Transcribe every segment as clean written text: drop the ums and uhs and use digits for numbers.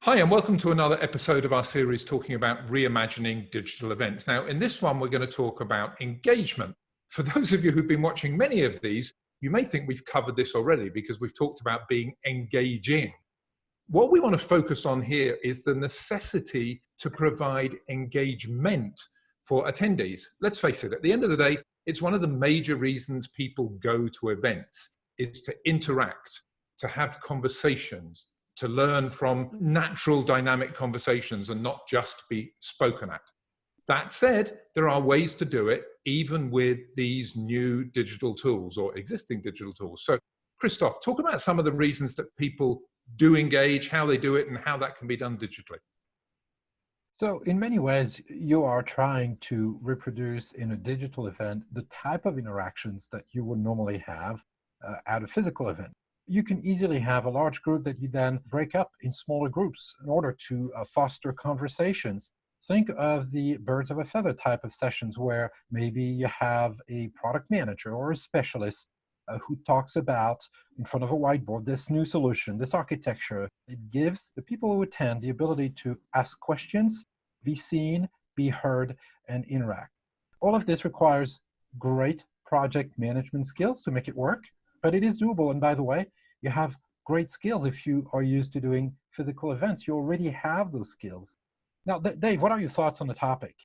Hi, and welcome to another episode of our series talking about reimagining digital events. Now, in this one, we're going to talk about engagement. For those of you who've been watching many of these, you may think we've covered this already because we've talked about being engaging. What we want to focus on here is the necessity to provide engagement for attendees. Let's face it, at the end of the day, it's one of the major reasons people go to events is to interact, to have conversations, to learn from natural dynamic conversations and not just be spoken at. That said, there are ways to do it even with these new digital tools or existing digital tools. So Christoph, talk about some of the reasons that people do engage, how they do it, and how that can be done digitally. So in many ways, you are trying to reproduce in a digital event the type of interactions that you would normally have at a physical event. You can easily have a large group that you then break up in smaller groups in order to foster conversations. Think of the birds of a feather type of sessions where maybe you have a product manager or a specialist who talks about, in front of a whiteboard, this new solution, this architecture. It gives the people who attend the ability to ask questions, be seen, be heard, and interact. All of this requires great project management skills to make it work, but it is doable. And by the way, you have great skills if you are used to doing physical events. You already have those skills. Now, Dave, what are your thoughts on the topic?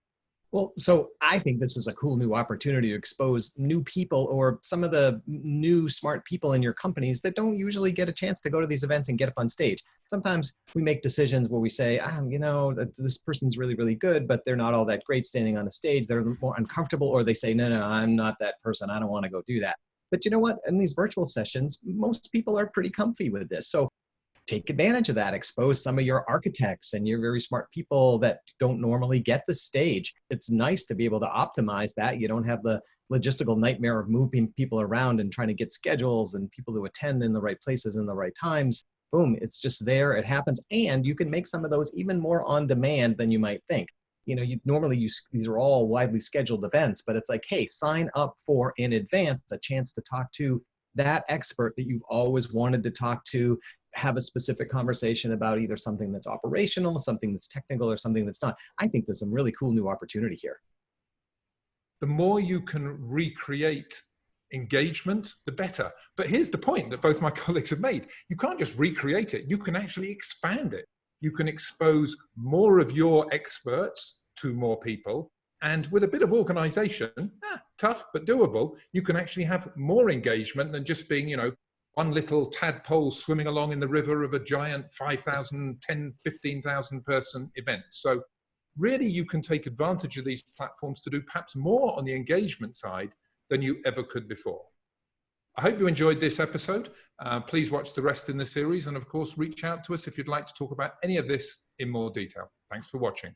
Well, so I think this is a cool new opportunity to expose new people or some of the new smart people in your companies that don't usually get a chance to go to these events and get up on stage. Sometimes we make decisions where we say, this person's really, really good, but they're not all that great standing on a stage. They're more uncomfortable, or they say, no, I'm not that person. I don't want to go do that. But you know what? In these virtual sessions, most people are pretty comfy with this. So take advantage of that. Expose some of your architects and your very smart people that don't normally get the stage. It's nice to be able to optimize that. You don't have the logistical nightmare of moving people around and trying to get schedules and people to attend in the right places in the right times. Boom, it's just there. It happens. And you can make some of those even more on demand than you might think. These are all widely scheduled events, but it's like, hey, sign up for in advance a chance to talk to that expert that you've always wanted to talk to, have a specific conversation about either something that's operational, something that's technical, or something that's not. I think there's some really cool new opportunity here. The more you can recreate engagement, the better. But here's the point that both my colleagues have made. You can't just recreate it. You can actually expand it. You can expose more of your experts to more people. And with a bit of organization, tough but doable, you can actually have more engagement than just being, one little tadpole swimming along in the river of a giant 5,000, 10, 15,000 person event. So really you can take advantage of these platforms to do perhaps more on the engagement side than you ever could before. I hope you enjoyed this episode. Please watch the rest in the series, and of course, reach out to us if you'd like to talk about any of this in more detail. Thanks for watching.